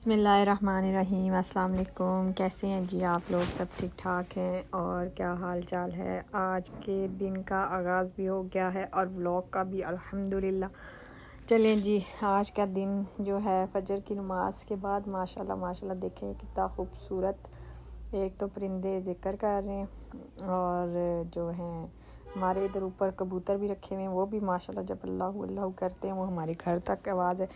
بسم اللہ الرحمن الرحیم۔ السلام علیکم، کیسے ہیں جی آپ لوگ؟ سب ٹھیک ٹھاک ہیں؟ اور کیا حال چال ہے؟ آج کے دن کا آغاز بھی ہو گیا ہے اور ولاگ کا بھی الحمدللہ۔ چلیں جی، آج کا دن جو ہے فجر کی نماز کے بعد ماشاءاللہ دیکھیں کتنا خوبصورت، ایک تو پرندے ذکر کر رہے ہیں اور جو ہیں ہمارے ادھر اوپر کبوتر بھی رکھے ہوئے ہیں، وہ بھی ماشاءاللہ جب اللہ اللہ کرتے ہیں وہ ہمارے گھر تک آواز ہے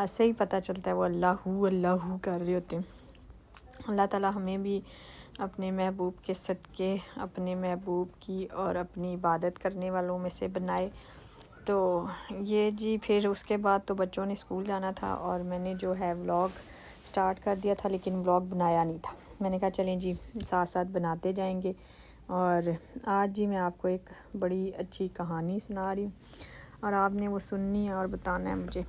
سے ہی پتہ چلتا ہے وہ اللہ کر رہے ہوتے ہیں۔ اللہ تعالی ہمیں بھی اپنے محبوب کے صدقے اپنے محبوب کی اور اپنی عبادت کرنے والوں میں سے بنائے۔ تو یہ جی پھر اس کے بعد تو بچوں نے اسکول جانا تھا اور میں نے جو ہے ولاگ سٹارٹ کر دیا تھا، لیکن ولاگ بنایا نہیں تھا۔ میں نے کہا چلیں جی ساتھ ساتھ بناتے جائیں گے۔ اور آج جی میں آپ کو ایک بڑی اچھی کہانی سنا رہی ہوں اور آپ نے وہ سننی ہے اور بتانا ہے مجھے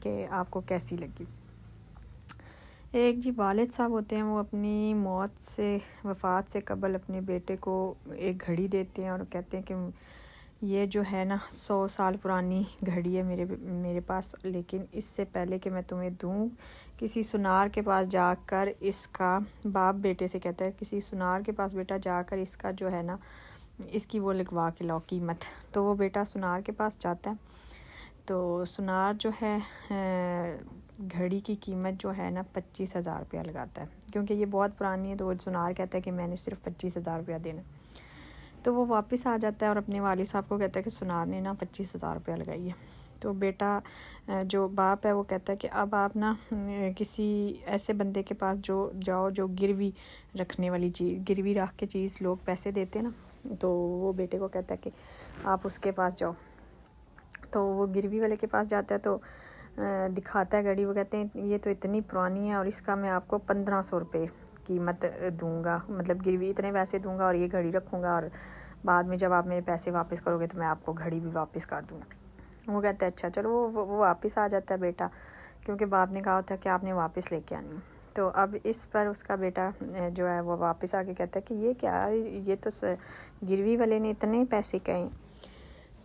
کہ آپ کو کیسی لگی۔ ایک جی والد صاحب ہوتے ہیں، وہ اپنی وفات سے قبل اپنے بیٹے کو ایک گھڑی دیتے ہیں اور کہتے ہیں کہ یہ جو ہے نا 100 سال پرانی گھڑی ہے میرے پاس، لیکن اس سے پہلے کہ میں تمہیں دوں کسی سنار کے پاس جا کر اس کا، باپ بیٹے سے کہتا ہے کسی سنار کے پاس بیٹا جا کر اس کا جو ہے نا اس کی وہ لگوا کے لاؤ قیمت۔ تو وہ بیٹا سنار کے پاس جاتا ہے، تو سنار جو ہے گھڑی کی قیمت جو ہے نا 25,000 روپیہ لگاتا ہے، کیونکہ یہ بہت پرانی ہے۔ تو وہ سنار کہتا ہے کہ میں نے صرف 25,000 روپیہ دینا۔ تو وہ واپس آ جاتا ہے اور اپنے والد صاحب کو کہتا ہے کہ سنار نے نا 25,000 روپیہ لگائی ہے۔ تو بیٹا جو باپ ہے وہ کہتا ہے کہ اب آپ نا کسی ایسے بندے کے پاس جاؤ جو گروی رکھنے والی چیز، گروی رکھ کے چیز لوگ پیسے دیتے ہیں نا، تو وہ بیٹے کو کہتا ہے کہ آپ اس کے پاس جاؤ۔ تو وہ گروی والے کے پاس جاتا ہے تو دکھاتا ہے گھڑی، وہ کہتے ہیں یہ تو اتنی پرانی ہے اور اس کا میں آپ کو 1,500 روپے قیمت دوں گا، مطلب گروی اتنے پیسے دوں گا اور یہ گھڑی رکھوں گا، اور بعد میں جب آپ میرے پیسے واپس کرو گے تو میں آپ کو گھڑی بھی واپس کر دوں گا۔ وہ کہتا ہے اچھا چلو، وہ واپس آ جاتا ہے بیٹا، کیونکہ باپ نے کہا ہوتا ہے کہ آپ نے واپس لے کے آنی ہے۔ تو اب اس پر اس کا بیٹا جو ہے وہ واپس آ کے کہتا ہے کہ یہ کیا، یہ تو گروی والے نے اتنے پیسے کہیں۔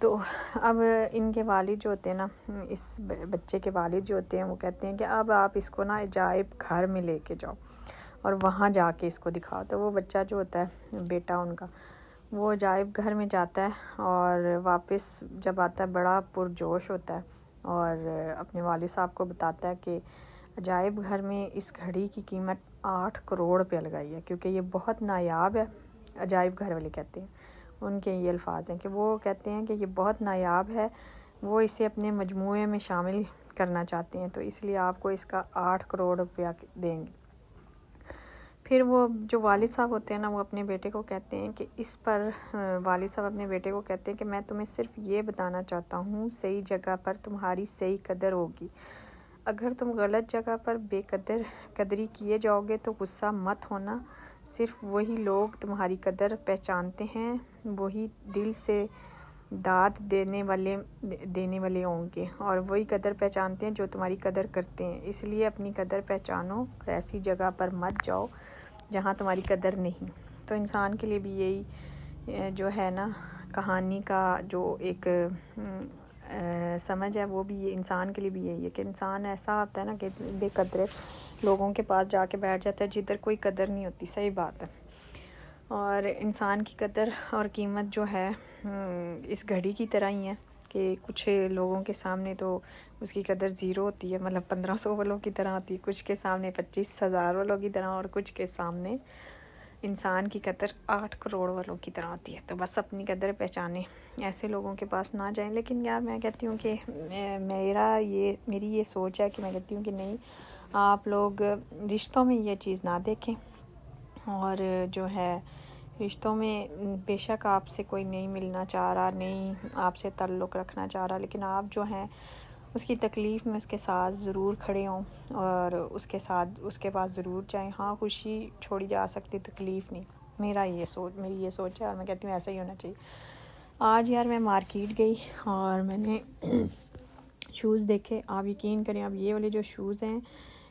تو اب ان کے والد جو ہوتے ہیں نا، اس بچے کے والد جو ہوتے ہیں وہ کہتے ہیں کہ اب آپ اس کو نا عجائب گھر میں لے کے جاؤ اور وہاں جا کے اس کو دکھاؤ۔ تو وہ بچہ جو ہوتا ہے بیٹا ان کا، وہ عجائب گھر میں جاتا ہے اور واپس جب آتا ہے بڑا پرجوش ہوتا ہے اور اپنے والد صاحب کو بتاتا ہے کہ عجائب گھر میں اس گھڑی کی قیمت 8 کروڑ روپیہ لگائی ہے، کیونکہ یہ بہت نایاب ہے۔ عجائب گھر والے کہتے ہیں، ان کے یہ الفاظ ہیں کہ وہ کہتے ہیں کہ یہ بہت نایاب ہے، وہ اسے اپنے مجموعے میں شامل کرنا چاہتے ہیں، تو اس لیے آپ کو اس کا 8 کروڑ روپیہ دیں گے۔ پھر وہ جو والد صاحب ہوتے ہیں نا، وہ اپنے بیٹے کو کہتے ہیں کہ اس پر والد صاحب اپنے بیٹے کو کہتے ہیں کہ میں تمہیں صرف یہ بتانا چاہتا ہوں، صحیح جگہ پر تمہاری صحیح قدر ہوگی، اگر تم غلط جگہ پر بے قدری کیے جاؤ گے تو غصہ مت ہونا، صرف وہی لوگ تمہاری قدر پہچانتے ہیں، وہی دل سے داد دینے والے ہوں گے، اور وہی قدر پہچانتے ہیں جو تمہاری قدر کرتے ہیں، اس لیے اپنی قدر پہچانو اور ایسی جگہ پر مت جاؤ جہاں تمہاری قدر نہیں۔ تو انسان کے لیے بھی یہی جو ہے نا کہانی کا جو ایک سمجھ ہے، وہ بھی انسان کے لیے بھی یہی ہے کہ انسان ایسا ہوتا ہے نا کہ بے قدرے لوگوں کے پاس جا کے بیٹھ جاتا ہے جدھر کوئی قدر نہیں ہوتی۔ صحیح بات ہے۔ اور انسان کی قدر اور قیمت جو ہے اس گھڑی کی طرح ہی ہے کہ کچھ لوگوں کے سامنے تو اس کی قدر 0 ہوتی ہے، مطلب 1,500 والوں کی طرح ہوتی ہے، کچھ کے سامنے 25,000 والوں کی طرح، اور کچھ کے سامنے انسان کی قدر 8 کروڑ والوں کی طرح ہوتی ہے۔ تو بس اپنی قدر پہچانے، ایسے لوگوں کے پاس نہ جائیں۔ لیکن یار میں کہتی ہوں کہ میری یہ سوچ ہے کہ میں کہتی ہوں کہ نہیں، آپ لوگ رشتوں میں یہ چیز نہ دیکھیں، اور جو ہے رشتوں میں بے شک آپ سے کوئی نہیں ملنا چاہ رہا، نہیں آپ سے تعلق رکھنا چاہ رہا، لیکن آپ جو ہیں اس کی تکلیف میں اس کے ساتھ ضرور کھڑے ہوں اور اس کے پاس ضرور جائیں۔ ہاں خوشی چھوڑی جا سکتی، تکلیف نہیں۔ میری یہ سوچ ہے اور میں کہتی ہوں ایسا ہی ہونا چاہیے۔ آج یار میں مارکیٹ گئی اور میں نے شوز دیکھے، آپ یقین کریں اب یہ والے جو شوز ہیں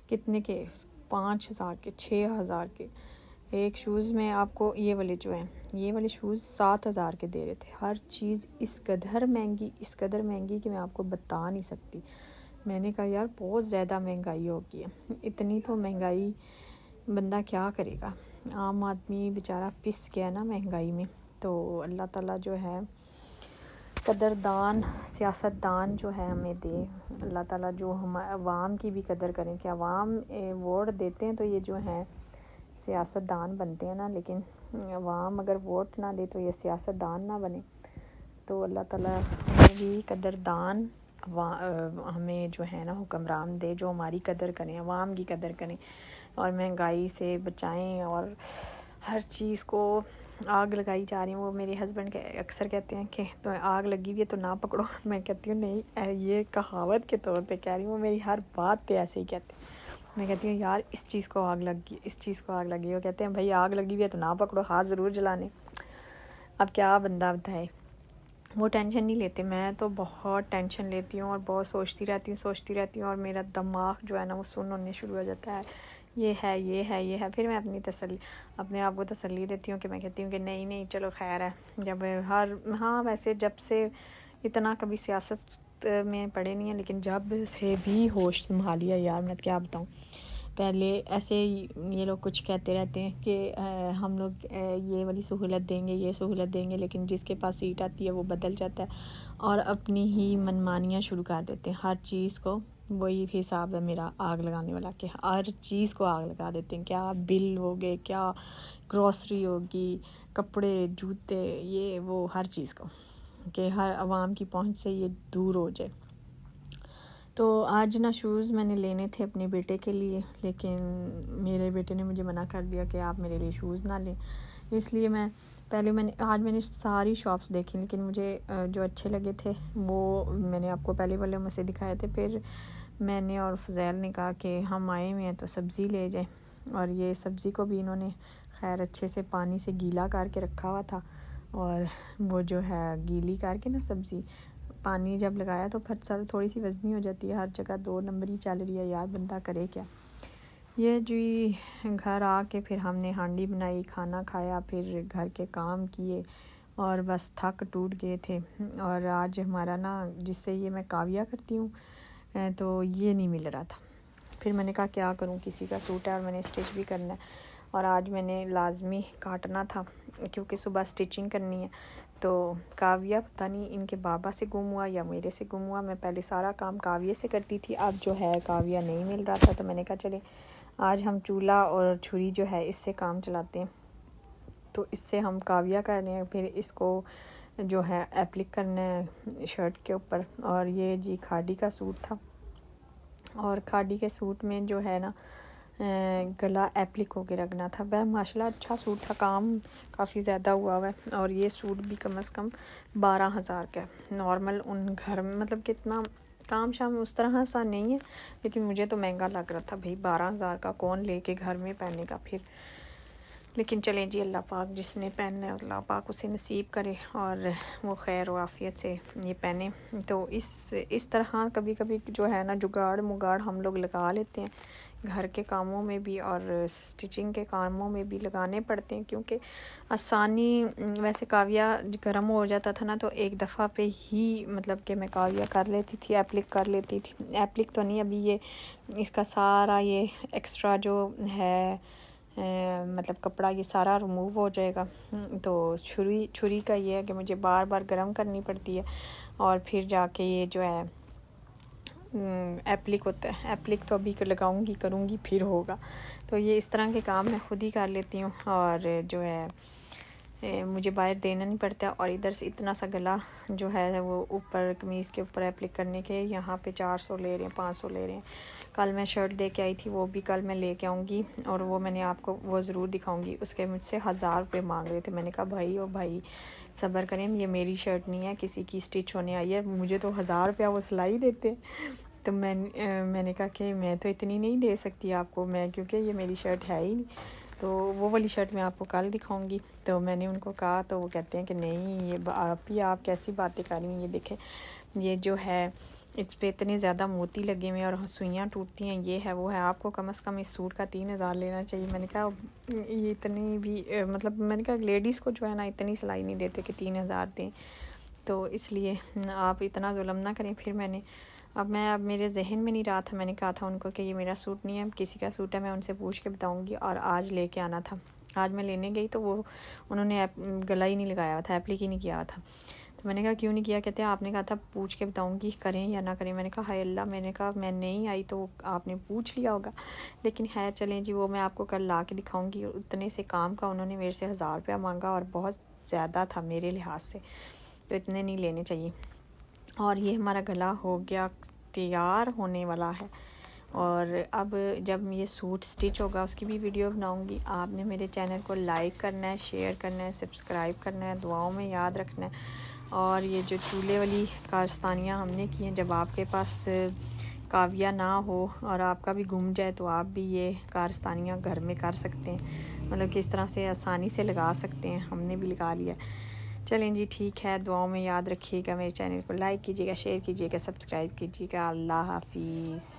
کتنے کے، 5,000 کے، 6,000 کے ایک شوز میں آپ کو یہ والے شوز 7,000 کے دے رہے تھے۔ ہر چیز اس قدر مہنگی کہ میں آپ کو بتا نہیں سکتی۔ میں نے کہا یار بہت زیادہ مہنگائی ہو گئی ہے، اتنی تو مہنگائی بندہ کیا کرے گا، عام آدمی بیچارہ پس گیا نا مہنگائی میں۔ تو اللہ تعالیٰ جو ہے قدردان سیاستدان جو ہے ہمیں دے، اللہ تعالیٰ جو ہم عوام کی بھی قدر کریں کہ عوام ووٹ دیتے ہیں تو یہ جو ہیں سیاستدان بنتے ہیں نا، لیکن عوام اگر ووٹ نہ دے تو یہ سیاستدان نہ بنے۔ تو اللہ تعالیٰ ہمیں بھی قدردان ہمیں جو ہے نا حکمران دے جو ہماری قدر کریں، عوام کی قدر کریں اور مہنگائی سے بچائیں۔ اور ہر چیز کو آگ لگائی جا رہی ہیں، وہ میرے ہسبینڈ اکثر کہتے ہیں کہ تو آگ لگی ہوئی ہے تو نہ پکڑو، میں کہتی ہوں نہیں یہ کہاوت کے طور پہ کہہ رہی ہوں، وہ میری ہر بات پہ ایسے ہی کہتے ہیں۔ میں کہتی ہوں یار اس چیز کو آگ لگ گئی، اس چیز کو آگ لگی، وہ کہتے ہیں بھائی آگ لگی ہوئی ہے تو نہ پکڑو، ہاتھ ضرور جلانے۔ اب کیا بندہ بتائے، وہ ٹینشن نہیں لیتے، میں تو بہت ٹینشن لیتی ہوں اور بہت سوچتی رہتی ہوں اور میرا دماغ جو ہے نا وہ سن ہونے شروع ہو جاتا ہے، یہ ہے۔ پھر میں اپنے آپ کو تسلی دیتی ہوں کہ میں کہتی ہوں کہ نہیں چلو خیر ہے، جب ویسے جب سے اتنا کبھی سیاست میں پڑے نہیں ہیں، لیکن جب سے بھی ہوش سنبھالیا یار میں کیا بتاؤں، پہلے ایسے یہ لوگ کچھ کہتے رہتے ہیں کہ ہم لوگ یہ والی سہولت دیں گے، یہ سہولت دیں گے، لیکن جس کے پاس سیٹ آتی ہے وہ بدل جاتا ہے اور اپنی ہی منمانیاں شروع کر دیتے ہیں ہر چیز کو۔ وہی حساب ہے میرا آگ لگانے والا کہ ہر چیز کو آگ لگا دیتے ہیں، کیا بل ہو گئے، کیا گروسری ہوگی، کپڑے جوتے، یہ وہ ہر چیز کو، کہ ہر عوام کی پہنچ سے یہ دور ہو جائے۔ تو آج نا شوز میں نے لینے تھے اپنے بیٹے کے لیے، لیکن میرے بیٹے نے مجھے منع کر دیا کہ آپ میرے لیے شوز نہ لیں، اس لیے آج میں نے ساری شاپس دیکھی، لیکن مجھے جو اچھے لگے تھے وہ میں نے آپ کو پہلے والے میں سے دکھائے تھے۔ پھر میں نے اور فضیل نے کہا کہ ہم آئے ہوئے ہیں تو سبزی لے جائیں، اور یہ سبزی کو بھی انہوں نے خیر اچھے سے پانی سے گیلا کر کے رکھا ہوا تھا، اور وہ جو ہے گیلی کر کے نا سبزی پانی جب لگایا تو پھر تھوڑی سی وزنی ہو جاتی ہے، ہر جگہ 2 نمبری چل رہی ہے یار، بندہ کرے کیا۔ یہ جی گھر آ کے پھر ہم نے ہانڈی بنائی، کھانا کھایا، پھر گھر کے کام کیے اور بس تھک ٹوٹ گئے تھے۔ اور آج ہمارا نا جس سے یہ میں کاویہ کرتی ہوں تو یہ نہیں مل رہا تھا، پھر میں نے کہا کیا کروں، کسی کا سوٹ ہے اور میں نے اسٹچ بھی کرنا ہے، اور آج میں نے لازمی کاٹنا تھا کیونکہ صبح اسٹچنگ کرنی ہے۔ تو کاویہ پتہ نہیں ان کے بابا سے گم ہوا یا میرے سے گم ہوا، میں پہلے سارا کام کاویہ سے کرتی تھی، اب جو ہے کاویہ نہیں مل رہا تھا، تو میں نے کہا چلے آج ہم چولہا اور چھری جو ہے اس سے کام چلاتے ہیں، تو اس سے ہم کاویہ کر رہے ہیں، پھر اس کو جو ہے ایپلک کرنا ہے شرٹ کے اوپر۔ اور یہ جی کھاڑی کا سوٹ تھا، اور کھاڑی کے سوٹ میں جو ہے نا گلا ایپلک ہو کے رکھنا تھا، وہ ماشاءاللہ اچھا سوٹ تھا، کام کافی زیادہ ہوا ہے، اور یہ سوٹ بھی کم از کم 12,000 کا ہے۔ نارمل ان گھر میں مطلب کہ اتنا کام شام اس طرح سا نہیں ہے، لیکن مجھے تو مہنگا لگ رہا تھا بھائی، 12,000 کا کون لے کے گھر میں پہننے کا پھر، لیکن چلیں جی اللہ پاک جس نے پہننا ہے اللہ پاک اسے نصیب کرے اور وہ خیر و عافیت سے یہ پہنے۔ تو اس طرح کبھی کبھی جو ہے نا جگاڑ مگاڑ ہم لوگ لگا لیتے ہیں، گھر کے کاموں میں بھی اور سٹچنگ کے کاموں میں بھی لگانے پڑتے ہیں، کیونکہ آسانی ویسے کاویہ گرم ہو جاتا تھا نا تو ایک دفعہ پہ ہی مطلب کہ میں کاویہ کر لیتی تھی، ایپلک کر لیتی تھی، ایپلک تو نہیں، ابھی یہ اس کا سارا یہ ایکسٹرا جو ہے مطلب کپڑا یہ سارا ریموو ہو جائے گا۔ تو چھری کا یہ ہے کہ مجھے بار بار گرم کرنی پڑتی ہے، اور پھر جا کے یہ جو ہے ایپلک ہوتا ہے، ایپلک تو ابھی لگاؤں گی کروں گی پھر ہوگا، تو یہ اس طرح کے کام میں خود ہی کر لیتی ہوں، اور جو ہے مجھے باہر دینا نہیں پڑتا، اور ادھر سے اتنا سا گلا جو ہے وہ اوپر قمیض کے اوپر ایپلک کرنے کے یہاں پہ 400 لے رہے ہیں، 500 لے رہے ہیں۔ کل میں شرٹ دے کے آئی تھی، وہ بھی کل میں لے کے آؤں گی، اور وہ میں نے آپ کو وہ ضرور دکھاؤں گی، اس کے مجھ سے 1000 روپے مانگ رہے تھے، میں نے کہا بھائی صبر کریں، یہ میری شرٹ نہیں ہے، کسی کی اسٹچ ہونے آئی ہے، مجھے تو 1000 روپیہ وہ سلائی دیتے، تو میں نے کہا کہ میں تو اتنی نہیں دے سکتی آپ کو، کیونکہ یہ میری شرٹ ہے ہی نہیں، تو وہ والی شرٹ میں آپ کو کل دکھاؤں گی۔ تو میں نے ان کو کہا تو وہ کہتے ہیں کہ نہیں یہ آپ کیسی باتیں کر رہی ہیں، یہ دیکھیں یہ جو ہے اس پہ اتنے زیادہ موتی لگے ہوئے ہیں اور سوئیاں ٹوٹتی ہیں، یہ ہے وہ ہے، آپ کو کم از کم اس سوٹ کا 3,000 لینا چاہیے۔ میں نے کہا یہ اتنی بھی مطلب میں نے کہا لیڈیز کو جو ہے نا اتنی سلائی نہیں دیتے کہ 3,000 دیں، تو اس لیے آپ اتنا ظلم نہ کریں۔ پھر میں نے اب میرے ذہن میں نہیں رہا تھا، میں نے کہا تھا ان کو کہ یہ میرا سوٹ نہیں ہے، کسی کا سوٹ ہے، میں ان سے پوچھ کے بتاؤں گی، اور آج لے کے آنا تھا۔ آج میں لینے گئی تو وہ انہوں نے گلا ہی نہیں لگایا ہوا تھا، ایپلیک ہی نہیں کیا ہوا تھا۔ تو میں نے کہا کیوں نہیں کیا؟ کہتے ہیں آپ نے کہا تھا پوچھ کے بتاؤں گی، کریں یا نہ کریں۔ میں نے کہا ہائے اللہ، میں نے کہا میں نہیں آئی تو آپ نے پوچھ لیا ہوگا، لیکن خیر چلیں جی، وہ میں آپ کو کل لا کے دکھاؤں گی۔ اتنے سے کام کا انہوں نے میرے سے 1000 روپیہ مانگا، اور بہت زیادہ تھا میرے لحاظ سے، تو اتنے نہیں لینے چاہیے۔ اور یہ ہمارا گلا ہو گیا، تیار ہونے والا ہے، اور اب جب یہ سوٹ سٹچ ہوگا اس کی بھی ویڈیو بناؤں گی۔ آپ نے میرے چینل کو لائک کرنا ہے، شیئر کرنا ہے، سبسکرائب کرنا ہے، دعاؤں میں یاد رکھنا ہے۔ اور یہ جو چولہے والی کارستانیاں ہم نے کی ہیں، جب آپ کے پاس کاویہ نہ ہو اور آپ کا بھی گم جائے تو آپ بھی یہ کارستانیاں گھر میں کر سکتے ہیں، مطلب کہ اس طرح سے آسانی سے لگا سکتے ہیں۔ ہم نے بھی لگا لیا۔ چلیں جی ٹھیک ہے، دعاؤں میں یاد رکھیے گا، میرے چینل کو لائک کیجیے گا، شیئر کیجیے گا، سبسکرائب کیجیے گا۔ اللہ حافظ۔